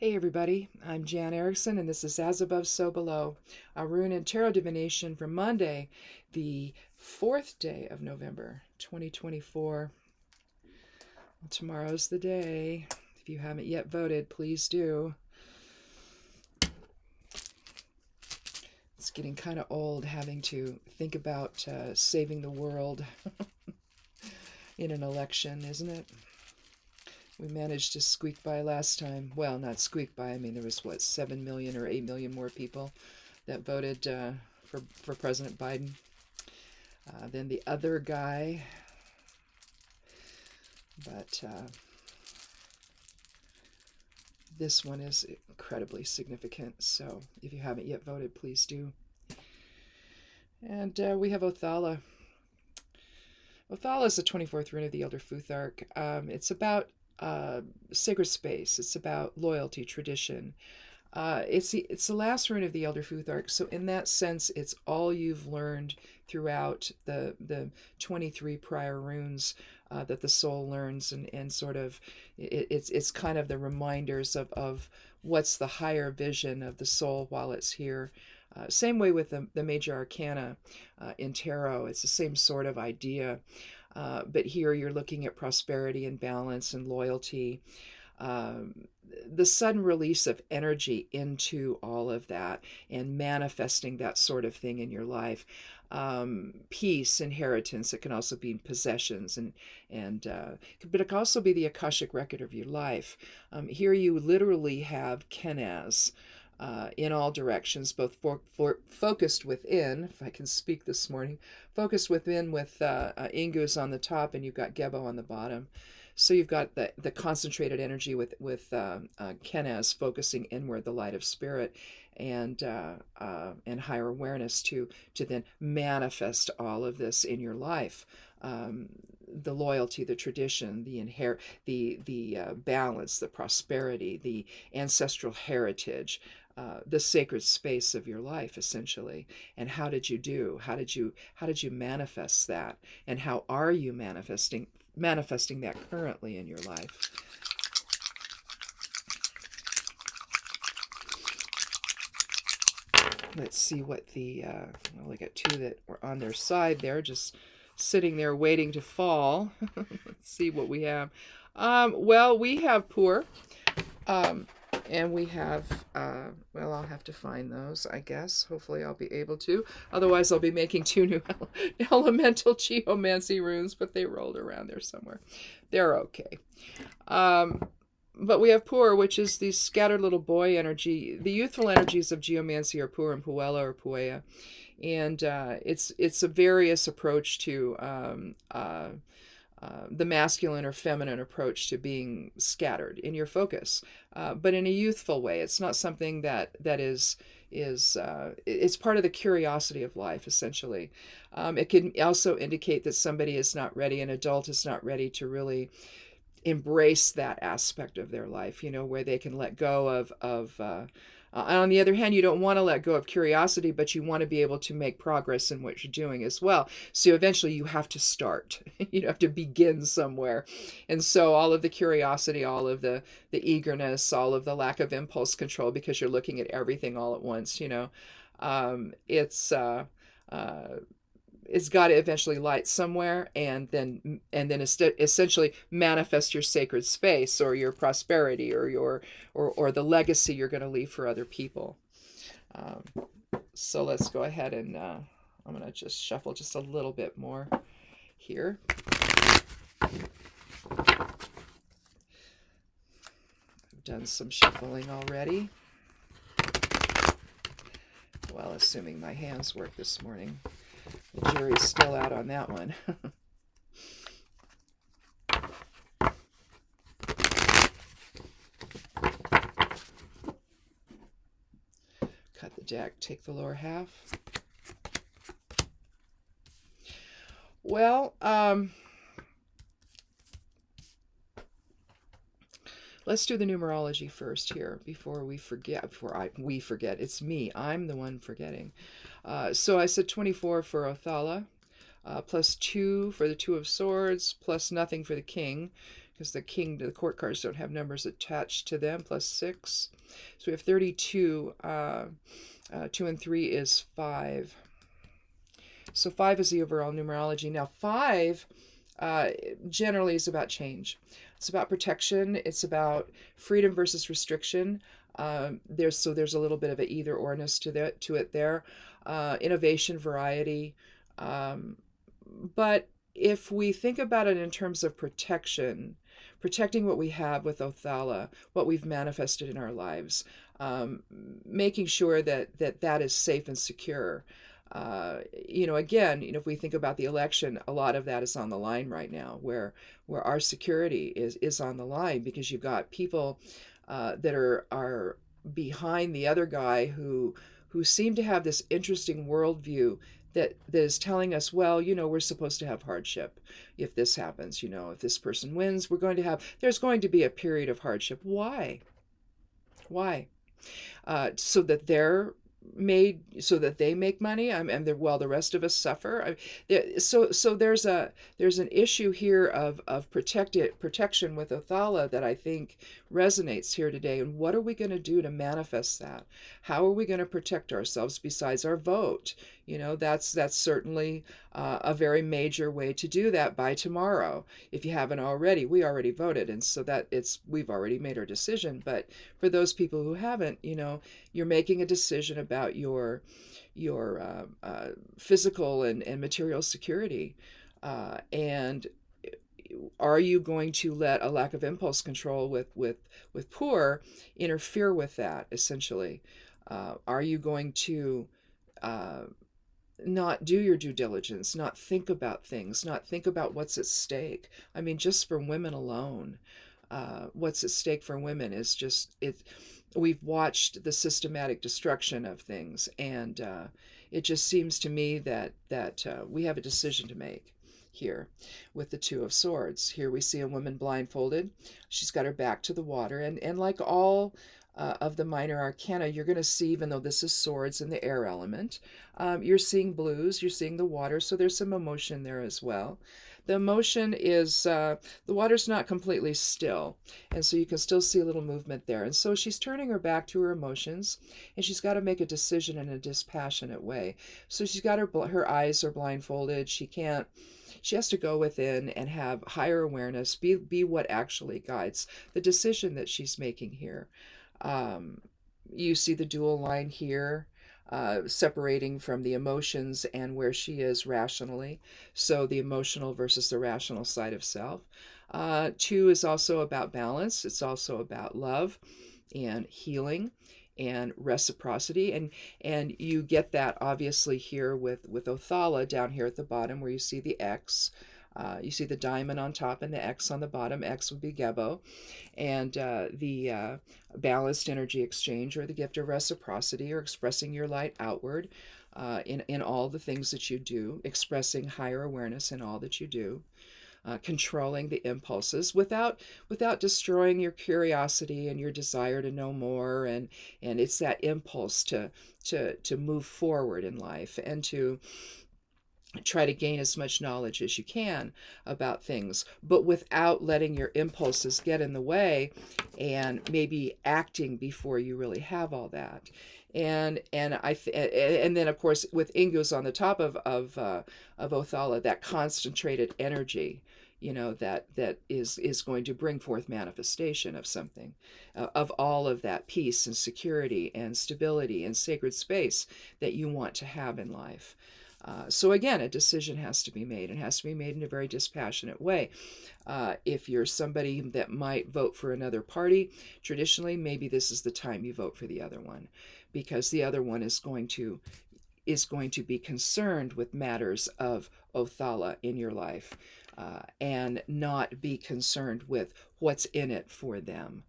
Hey everybody, I'm Jan Erickson and this is As Above, So Below, a rune and tarot divination for Monday, the 4th day of November, 2024. Well, tomorrow's the day. If you haven't yet voted, please do. It's getting kind of old having to think about saving the world in an election, isn't it? We managed to squeak by last time. Well, not squeak by. I mean, there was, 7 million or 8 million more people that voted for President Biden than the other guy. But this one is incredibly significant. So if you haven't yet voted, please do. And we have Othala. Othala is the 24th rune of the Elder Futhark. It's about sacred space. It's about loyalty, tradition. It's the last rune of the Elder Futhark, so in that sense, it's all you've learned throughout the 23 prior runes that the soul learns, and sort of it's kind of the reminders of what's the higher vision of the soul while it's here. Same way with the major arcana in tarot. It's the same sort of idea. But here you're looking at prosperity and balance and loyalty. The sudden release of energy into all of that and manifesting that sort of thing in your life. Peace, inheritance. It can also be possessions, but it can also be the Akashic record of your life. Here you literally have Kenaz. In all directions, both focused within, if I can speak this morning, focused within with Ingus on the top, and you've got Gebo on the bottom. So you've got the concentrated energy with Kenaz focusing inward, the light of spirit, and higher awareness to then manifest all of this in your life. The loyalty, the tradition, the balance, the prosperity, the ancestral heritage, the sacred space of your life, essentially. And how did you do? How did you manifest that? And how are you manifesting that currently in your life? Let's see what well, I got two that were on their side there, just sitting there waiting to fall. Let's see what we have. Well, we have poor. And we have, well, I'll have to find those, I guess. Hopefully I'll be able to. Otherwise, I'll be making two new elemental geomancy runes, but they rolled around there somewhere. They're okay. But we have Pur, which is the scattered little boy energy. The youthful energies of geomancy are Pur and Puella or Puea. And it's a various approach to the masculine or feminine approach to being scattered in your focus, but in a youthful way. It's not something that is it's part of the curiosity of life, essentially. It can also indicate that somebody is not ready, an adult is not ready to really embrace that aspect of their life, where they can let go of and on the other hand, you don't want to let go of curiosity, but you want to be able to make progress in what you're doing as well. So eventually you have to start. You have to begin somewhere. And so all of the curiosity, all of the eagerness, all of the lack of impulse control, because you're looking at everything all at once, it's got to eventually light somewhere, and then essentially manifest your sacred space or your prosperity or the legacy you're going to leave for other people. So let's go ahead and I'm going to just shuffle just a little bit more here. I've done some shuffling already. Well, assuming my hands work this morning. The jury's still out on that one. Cut the deck, take the lower half. Well, let's do the numerology first here before we forget. We forget. It's me. I'm the one forgetting. So I said 24 for Othala, plus 2 for the Two of Swords, plus nothing for the King, because the court cards don't have numbers attached to them, plus 6. So we have 32. 2 and 3 is 5. So 5 is the overall numerology. Now 5 generally is about change. It's about protection. It's about freedom versus restriction. There's a little bit of an either orness to it there. Innovation, variety. But if we think about it in terms of protection, protecting what we have with Othala, what we've manifested in our lives, making sure that is safe and secure. Again, if we think about the election, a lot of that is on the line right now, where our security is on the line, because you've got people that are behind the other guy who seem to have this interesting worldview that is telling us, well, we're supposed to have hardship if this happens. If this person wins, there's going to be a period of hardship. Why? So that they make money, and while the rest of us suffer. So there's an issue here of protection with Othala that I think resonates here today. And what are we going to do to manifest that? How are we going to protect ourselves besides our vote? That's certainly a very major way to do that. By tomorrow, if you haven't already, we already voted, and so we've already made our decision. But for those people who haven't, you're making a decision about your physical and material security, and are you going to let a lack of impulse control with poor interfere with that? Essentially, are you going to not do your due diligence, not think about things, not think about what's at stake? I mean, just for women alone, what's at stake for women is just it. We've watched the systematic destruction of things, and it just seems to me that we have a decision to make here with the Two of Swords. Here we see a woman blindfolded. She's got her back to the water, and like all of the minor arcana, you're going to see, even though this is swords in the air element, you're seeing blues, you're seeing the water, so there's some emotion there as well. The emotion is, the water's not completely still, and so you can still see a little movement there. And so she's turning her back to her emotions, and she's got to make a decision in a dispassionate way. So she's got her eyes are blindfolded. She has to go within and have higher awareness, be what actually guides the decision that she's making here. You see the dual line here, separating from the emotions and where she is rationally. So the emotional versus the rational side of self. 2 is also about balance. It's also about love and healing and reciprocity. And you get that obviously here with Othala down here at the bottom, where you see the X. You see the diamond on top and the X on the bottom. X would be Gebo. And the balanced energy exchange, or the gift of reciprocity, or expressing your light outward in all the things that you do, expressing higher awareness in all that you do, controlling the impulses without destroying your curiosity and your desire to know more. And it's that impulse to move forward in life and to try to gain as much knowledge as you can about things, but without letting your impulses get in the way and maybe acting before you really have all that. And then of course with Ingus on the top of Othala, that concentrated energy, that is going to bring forth manifestation of something, of all of that peace and security and stability and sacred space that you want to have in life. So again, a decision has to be made, and has to be made in a very dispassionate way. If you're somebody that might vote for another party, traditionally, maybe this is the time you vote for the other one, because the other one is going to be concerned with matters of Othala in your life, and not be concerned with what's in it for them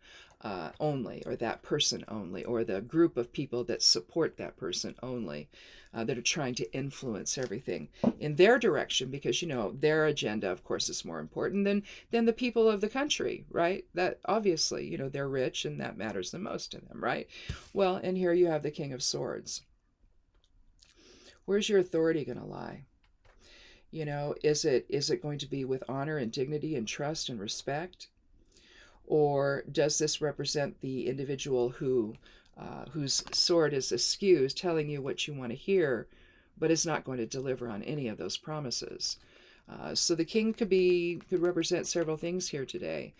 only, or that person only, or the group of people that support that person only. That are trying to influence everything in their direction, because their agenda, of course, is more important than the people of the country, right? That obviously, they're rich, and that matters the most to them, right? Well, and here you have the King of Swords. Where's your authority going to lie? Is it going to be with honor and dignity and trust and respect? Or does this represent the individual whose sword is askew, telling you what you want to hear, but is not going to deliver on any of those promises? So the king could represent several things here today.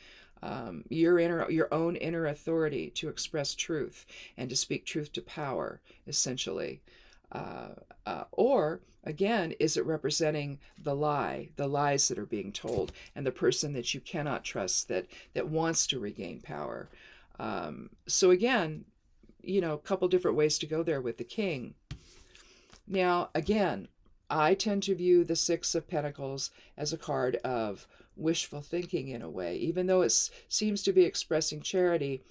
Your own inner authority to express truth and to speak truth to power, essentially. Or again, is it representing the lies that are being told, and the person that you cannot trust that wants to regain power? So again, a couple different ways to go there with the king. Now, again, I tend to view the Six of Pentacles as a card of wishful thinking in a way. Even though it seems to be expressing charity,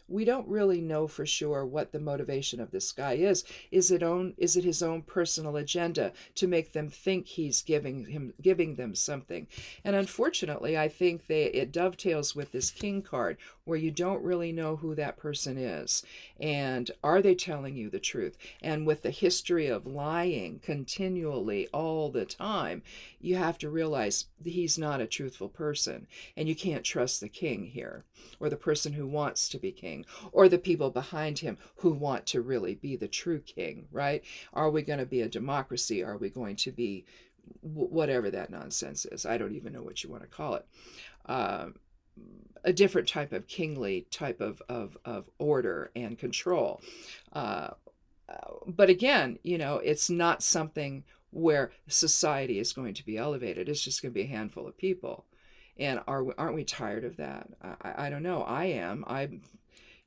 we don't really know for sure what the motivation of this guy is. Is it his own personal agenda to make them think he's giving them something? And unfortunately, I think it dovetails with this king card, where you don't really know who that person is, and are they telling you the truth? And with the history of lying continually all the time, you have to realize he's not a truthful person, and you can't trust the king here, or the person who wants to be king, or the people behind him who want to really be the true king, right? Are we going to be a democracy? Are we going to be whatever that nonsense is? I don't even know what you want to call it. A different type of kingly type of order and control. But again, it's not something where society is going to be elevated. It's just going to be a handful of people. And aren't we tired of that? I don't know. I am.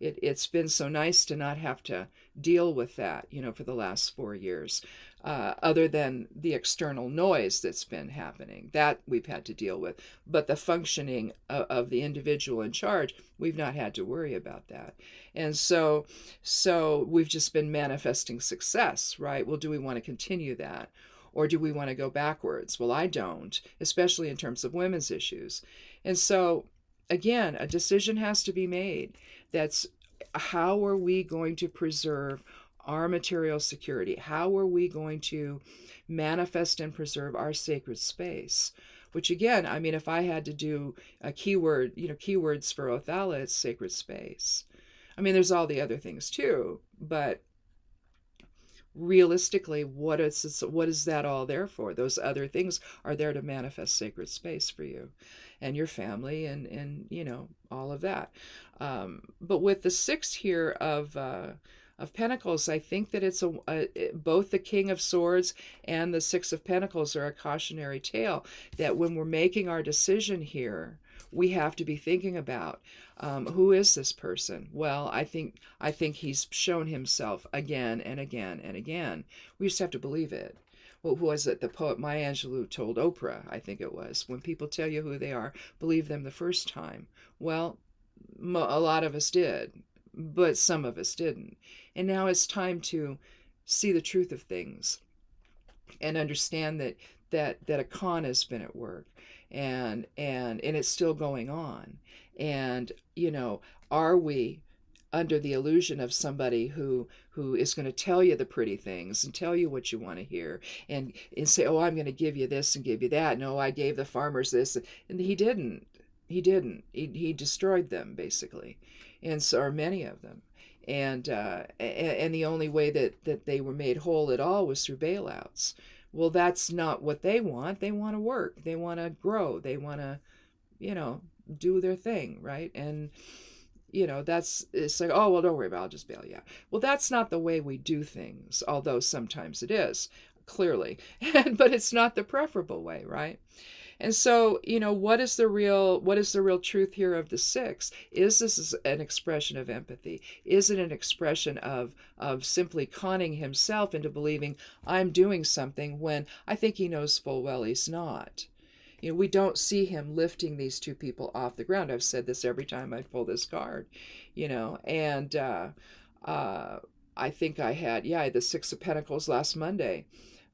It's been so nice to not have to deal with that, for the last 4 years, other than the external noise that's been happening. That we've had to deal with. But the functioning of the individual in charge, we've not had to worry about that. And so we've just been manifesting success, right? Well, do we want to continue that? Or do we want to go backwards? Well, I don't, especially in terms of women's issues. And so, again, a decision has to be made. That's how are we going to preserve our material security? How are we going to manifest and preserve our sacred space? Which again, I mean, if I had to do a keyword, keywords for Othala, it's sacred space. I mean, there's all the other things too, but realistically, what is that all there for? Those other things are there to manifest sacred space for you and your family and all of that. But with the six here of Pentacles, I think that it's both the King of Swords and the Six of Pentacles are a cautionary tale that when we're making our decision here, we have to be thinking about who is this person? Well, I think he's shown himself again and again and again. We just have to believe it. What was it? The poet Maya Angelou told Oprah, I think it was, when people tell you who they are, believe them the first time. Well, a lot of us did, but some of us didn't. And now it's time to see the truth of things and understand that a con has been at work, and it's still going on. And are we under the illusion of somebody who is going to tell you the pretty things and tell you what you want to hear and say, oh, I'm going to give you this and give you that. No, I gave the farmers this. And he didn't. He destroyed them, basically. And so are many of them. And the only way that they were made whole at all was through bailouts. Well, that's not what they want. They want to work. They want to grow. They want to, do their thing, right? And it's like, oh, well, don't worry about it, I'll just bail you out. Well, that's not the way we do things, although sometimes it is, clearly. But it's not the preferable way, right? And so, what is the real truth here of the six? Is this an expression of empathy? Is it an expression of simply conning himself into believing I'm doing something when I think he knows full well he's not? We don't see him lifting these two people off the ground. I've said this every time I pull this card, and I think I had the Six of Pentacles last Monday.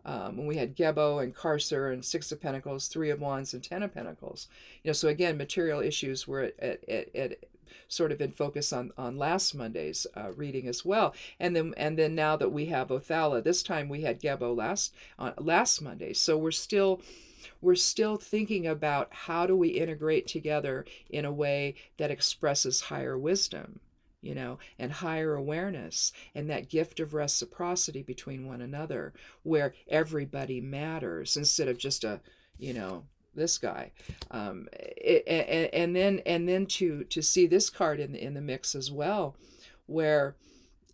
When we had Gebo and Carcer and Six of Pentacles, Three of Wands, and Ten of Pentacles. So again, material issues were at sort of in focus on last Monday's reading as well. And then now that we have Othala, this time we had Gebo last Monday. So we're still thinking about how do we integrate together in a way that expresses higher wisdom, and higher awareness, and that gift of reciprocity between one another, where everybody matters instead of just this guy. And then to see this card in the mix as well, where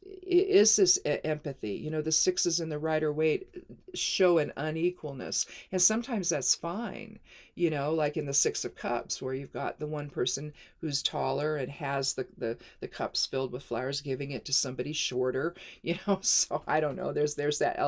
is this empathy. The sixes in the Rider-Waite show an unequalness, and sometimes that's fine, like in the Six of Cups, where you've got the one person who's taller and has the cups filled with flowers, giving it to somebody shorter, so I don't know, there's that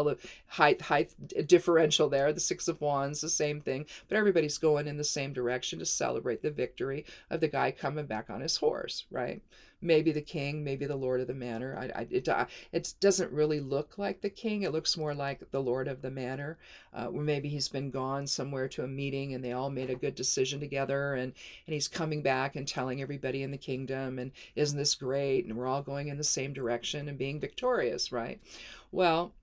height differential there. The Six of Wands, the same thing, but everybody's going in the same direction to celebrate the victory of the guy coming back on his horse, right? Maybe the king, maybe the lord of the manor. It doesn't really look like the king. It looks more like the lord of the manor, where maybe he's been gone somewhere to a meeting and they all made a good decision together, and he's coming back and telling everybody in the kingdom, and isn't this great, and we're all going in the same direction and being victorious, right? Well,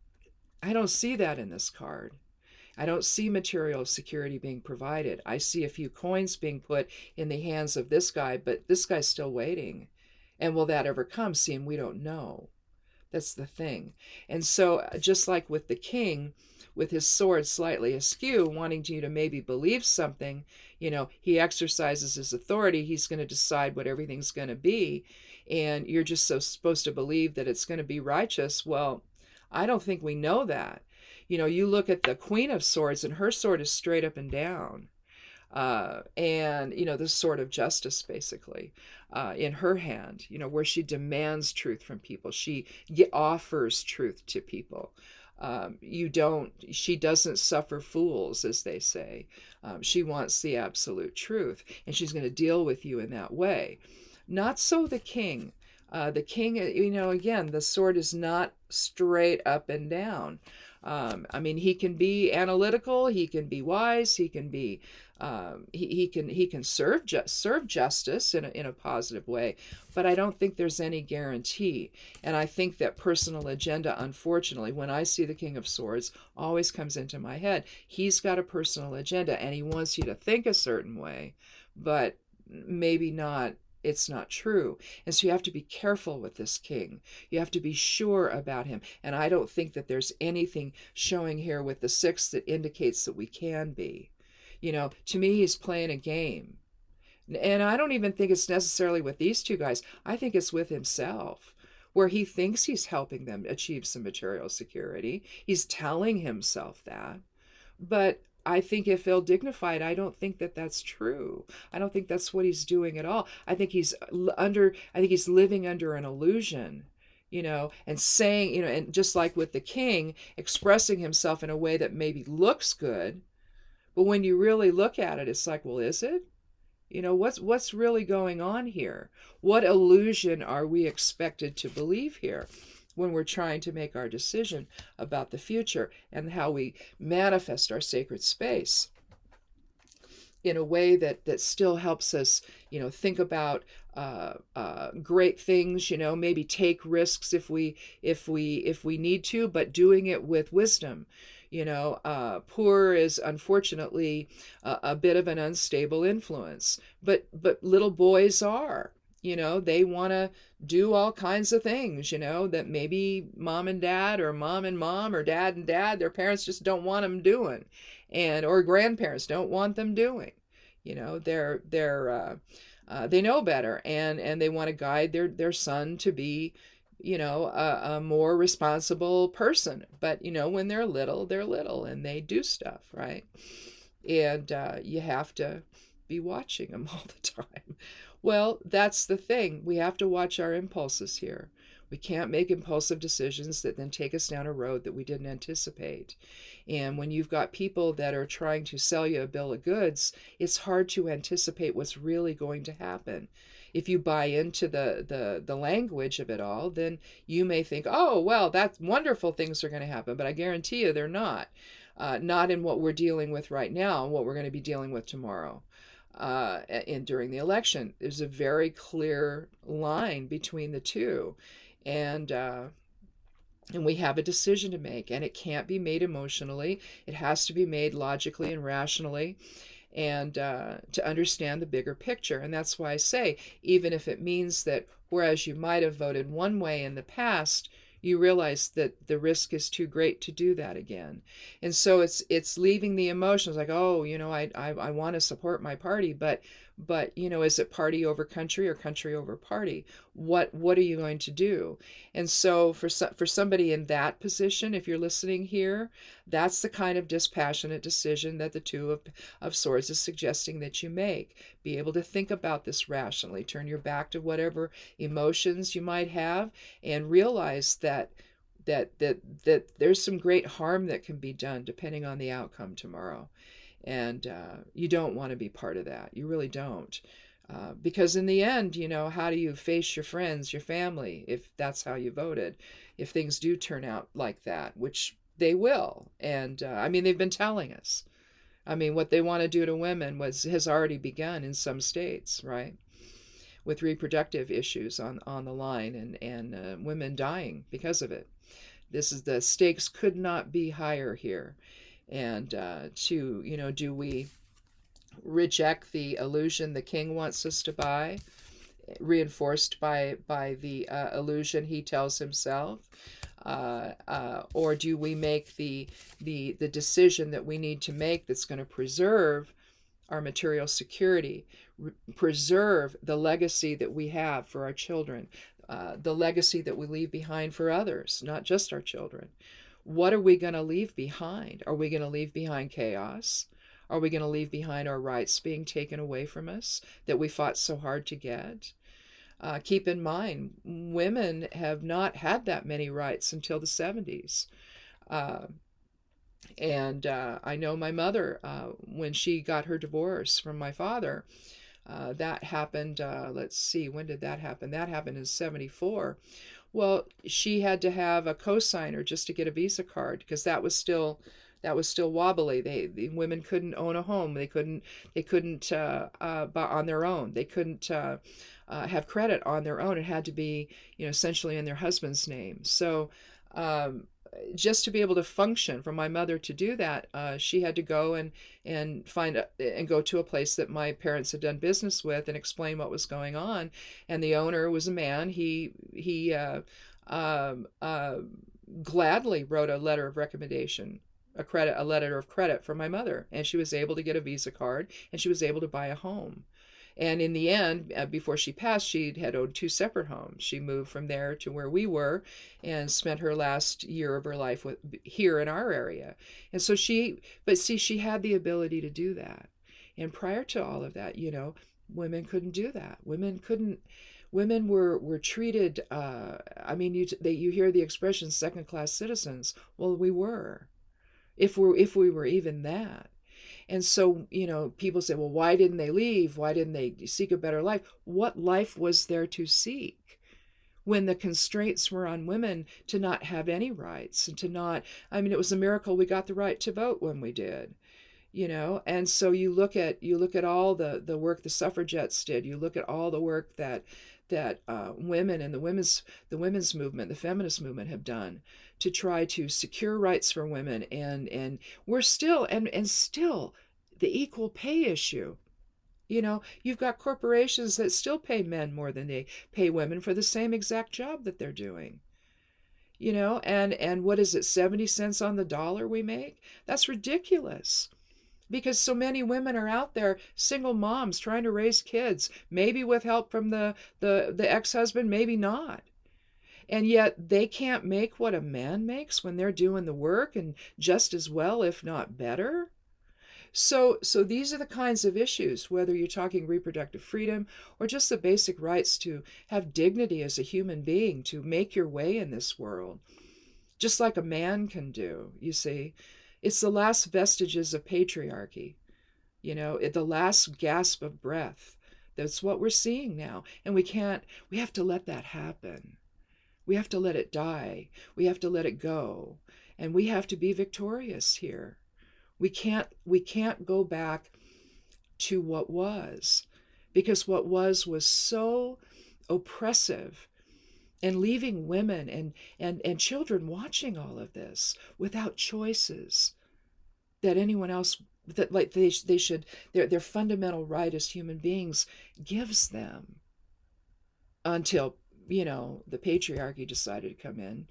I don't see that in this card. I don't see material security being provided. I see a few coins being put in the hands of this guy, but this guy's still waiting. And will that ever come? See, and we don't know. That's the thing. And so just like with the king, with his sword slightly askew, wanting you to maybe believe something, he exercises his authority. He's going to decide what everything's going to be. And you're just so supposed to believe that it's going to be righteous. Well, I don't think we know that. You look at the Queen of Swords, and her sword is straight up and down. And the sword of justice, basically, in her hand, where she demands truth from people. She offers truth to people. She doesn't suffer fools, as they say. She wants the absolute truth, and she's going to deal with you in that way. Not so the king. The king, again, the sword is not straight up and down. He can be analytical, he can be wise, he can be he can serve justice in a positive way, but I don't think there's any guarantee. And I think that personal agenda, unfortunately, when I see the King of Swords, always comes into my head. He's got a personal agenda, and he wants you to think a certain way, but maybe not. It's not true. And so you have to be careful with this king. You have to be sure about him. And I don't think that there's anything showing here with the six that indicates that we can be. To me, he's playing a game. And I don't even think it's necessarily with these two guys. I think it's with himself, where he thinks he's helping them achieve some material security. He's telling himself that. But I think if ill-dignified, I don't think that that's true. I don't think that's what he's doing at all. I think he's living under an illusion, and saying, and just like with the king, expressing himself in a way that maybe looks good, but when you really look at it, it's like, well, is it? What's really going on here? What illusion are we expected to believe here when we're trying to make our decision about the future and how we manifest our sacred space in a way that still helps us, think about great things, maybe take risks if we need to, but doing it with wisdom. Poor is unfortunately a bit of an unstable influence, but little boys are. They want to do all kinds of things, that maybe mom and dad, or mom and mom, or dad and dad, their parents just don't want them doing, or grandparents don't want them doing. They know better, and they want to guide their son to be, a more responsible person. But, when they're little and they do stuff, right? And you have to be watching them all the time. Well, that's the thing. We have to watch our impulses here. We can't make impulsive decisions that then take us down a road that we didn't anticipate. And when you've got people that are trying to sell you a bill of goods, it's hard to anticipate what's really going to happen. If you buy into the language of it all, then you may think, oh, well, that's wonderful, things are going to happen. But I guarantee you they're not. Not in what we're dealing with right now and what we're going to be dealing with tomorrow. during the election. There's a very clear line between the two, and we have a decision to make, and it can't be made emotionally. It has to be made logically and rationally, and to understand the bigger picture. And that's why I say, even if it means that whereas you might have voted one way in the past, you realize that the risk is too great to do that again. And so it's leaving the emotions like, oh, I want to support my party, but is it party over country or country over party? What are you going to do? And so for somebody in that position, if you're listening here, that's the kind of dispassionate decision that the Two of Swords is suggesting that you make. Be able to think about this rationally, turn your back to whatever emotions you might have, and realize that there's some great harm that can be done depending on the outcome tomorrow. And you don't want to be part of that. You really don't. Because in the end, how do you face your friends, your family, if that's how you voted, if things do turn out like that, which they will. And they've been telling us. What they want to do to women has already begun in some states, right? With reproductive issues on the line, and women dying because of it. The stakes could not be higher here. And do we reject the illusion the king wants us to buy, reinforced by the illusion he tells himself, or do we make the decision that we need to make that's going to preserve our material security, preserve the legacy that we have for our children, the legacy that we leave behind for others, not just our children? What are we going to leave behind? Are we going to leave behind chaos? Are we going to leave behind our rights being taken away from us that we fought so hard to get? Keep in mind, women have not had that many rights until the 70s. And I know my mother, when she got her divorce from my father, that happened, let's see, when did that happen? That happened in 74. Well, she had to have a cosigner just to get a Visa card, because that was still wobbly. The women couldn't own a home. They couldn't buy on their own. They couldn't have credit on their own. It had to be essentially in their husband's name. So just to be able to function, for my mother to do that, she had to go and go to a place that my parents had done business with and explain what was going on. And the owner was a man. He gladly wrote a letter of recommendation, a letter of credit for my mother, and she was able to get a Visa card, and she was able to buy a home. And in the end, before she passed, she had owned 2 separate homes. She moved from there to where we were and spent her last year of her life here in our area. And so she had the ability to do that. And prior to all of that, women couldn't do that. Women were treated, you hear the expression second-class citizens. Well, we were, if we were even that. And so, people say, well, why didn't they leave? Why didn't they seek a better life? What life was there to seek when the constraints were on women to not have any rights and to not, it was a miracle we got the right to vote when we did, And so you look at all the work the suffragettes did. You look at all the work that women and the women's movement, the feminist movement, have done to try to secure rights for women, and we're still and still the equal pay issue. You've got corporations that still pay men more than they pay women for the same exact job that they're doing. And what is it, 70 cents on the dollar we make? That's ridiculous. Because so many women are out there, single moms trying to raise kids, maybe with help from the ex-husband, maybe not. And yet they can't make what a man makes when they're doing the work, and just as well, if not better. So these are the kinds of issues, whether you're talking reproductive freedom or just the basic rights to have dignity as a human being, to make your way in this world, just like a man can do, you see. It's the last vestiges of patriarchy, the last gasp of breath. That's what we're seeing now. And we have to let that happen. We have to let it die. We have to let it go. And we have to be victorious here. We can't go back to what was, because what was so oppressive, and leaving women and children watching all of this without choices that anyone else, that like they should, their fundamental right as human beings gives them, until the patriarchy decided to come in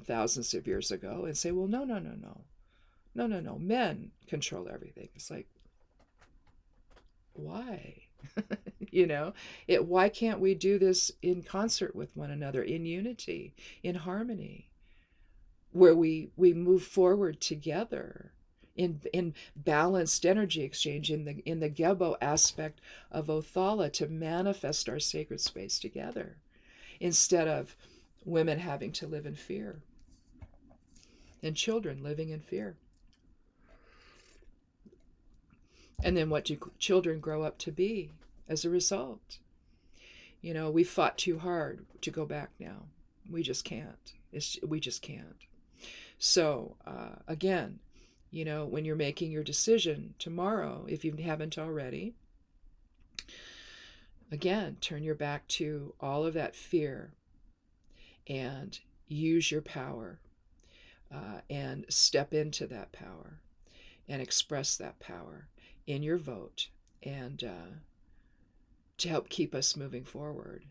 thousands of years ago and say, well, no, no, no, no, no, no, no, men control everything. It's like, why? Why can't we do this in concert with one another, in unity, in harmony, where we move forward together in balanced energy exchange, in the Gebo aspect of Othala, to manifest our sacred space together, instead of women having to live in fear and children living in fear. And then what do children grow up to be as a result? We fought too hard to go back now. We just can't. We just can't. So, again, when you're making your decision tomorrow, if you haven't already, again, turn your back to all of that fear and use your power, and step into that power and express that power in your vote, and to help keep us moving forward,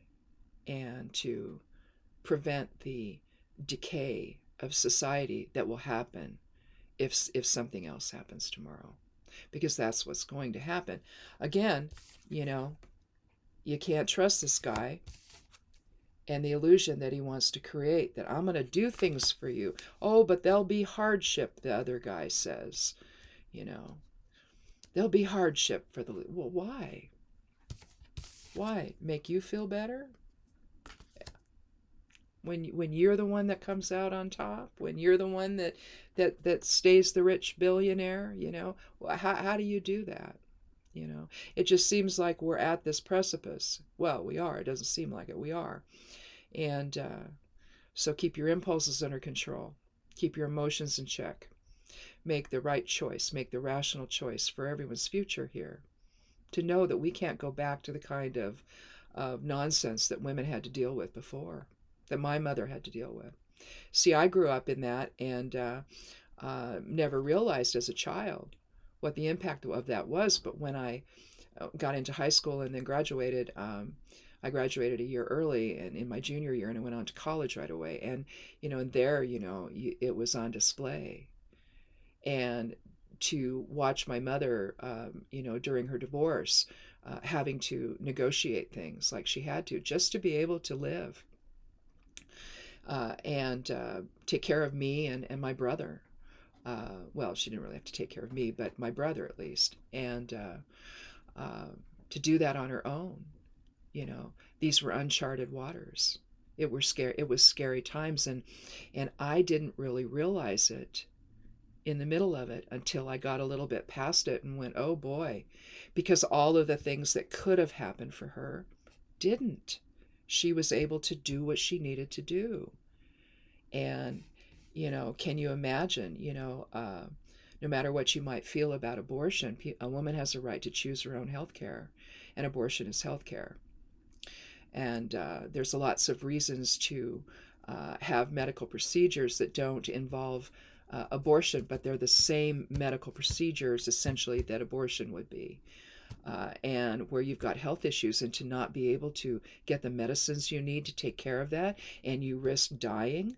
and to prevent the decay of society that will happen if something else happens tomorrow, because that's what's going to happen. Again, you can't trust this guy and the illusion that he wants to create, that I'm going to do things for you. Oh, but there'll be hardship, the other guy says. There'll be hardship for the... Well, why? Why? Make you feel better? When you're the one that comes out on top, when you're the one that stays the rich billionaire, how do you do that? It just seems like we're at this precipice. Well, we are. It doesn't seem like it. We are. And so keep your impulses under control. Keep your emotions in check. Make the right choice. Make the rational choice for everyone's future here. To know that we can't go back to the kind of nonsense that women had to deal with before, that my mother had to deal with. See, I grew up in that, and never realized as a child what the impact of that was. But when I got into high school and then graduated, I graduated a year early, and in my junior year, and I went on to college right away. And and there, it was on display. And to watch my mother, during her divorce, having to negotiate things like she had to, just to be able to live, and take care of me and my brother. Well, she didn't really have to take care of me, but my brother at least. And to do that on her own, these were uncharted waters. It was scary times, and I didn't really realize it in the middle of it until I got a little bit past it and went, oh boy, because all of the things that could have happened for her didn't. She was able to do what she needed to do. And, can you imagine, no matter what you might feel about abortion, a woman has a right to choose her own health care, and abortion is health care. And there's lots of reasons to have medical procedures that don't involve abortion, but they're the same medical procedures essentially that abortion would be. And where you've got health issues, and to not be able to get the medicines you need to take care of that, and you risk dying.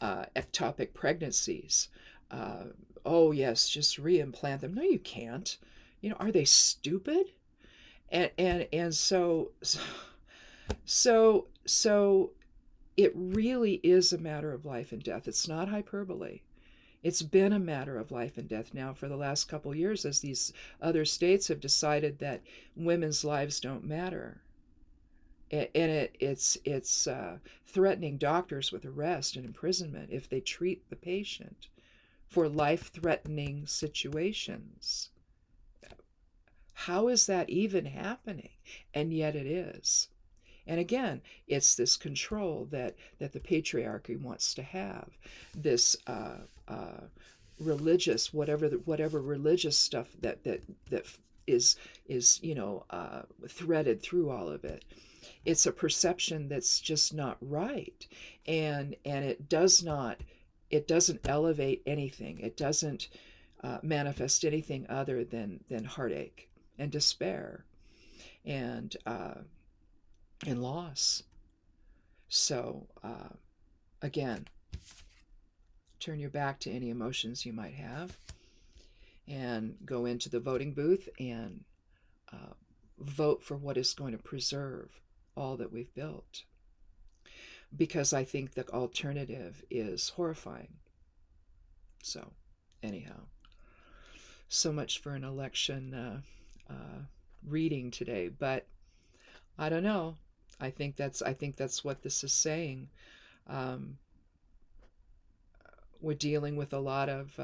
Ectopic pregnancies. Oh yes, just reimplant them. No, you can't. Are they stupid? And so it really is a matter of life and death. It's not hyperbole. It's been a matter of life and death now for the last couple years, as these other states have decided that women's lives don't matter. And it's threatening doctors with arrest and imprisonment if they treat the patient for life-threatening situations. How is that even happening? And yet it is. And again, it's this control that the patriarchy wants to have, this religious, whatever religious stuff that is threaded through all of it. It's a perception that's just not right, and it doesn't elevate anything. It doesn't manifest anything other than heartache and despair and loss. So again, turn your back to any emotions you might have and go into the voting booth and vote for what is going to preserve all that we've built. Because I think the alternative is horrifying. So, anyhow, so much for an election reading today. But I don't know. I think that's what this is saying. We're dealing with a lot of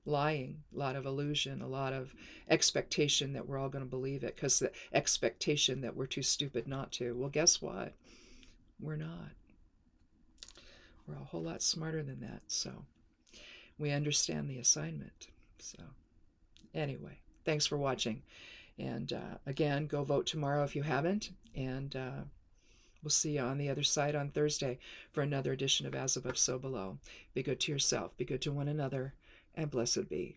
lying, a lot of illusion, a lot of expectation that we're all going to believe it, because the expectation that we're too stupid not to. Well, guess what? We're not. We're a whole lot smarter than that. So we understand the assignment. So anyway, thanks for watching. And again, go vote tomorrow if you haven't. And we'll see you on the other side on Thursday for another edition of As Above, So Below. Be good to yourself, be good to one another, and blessed be.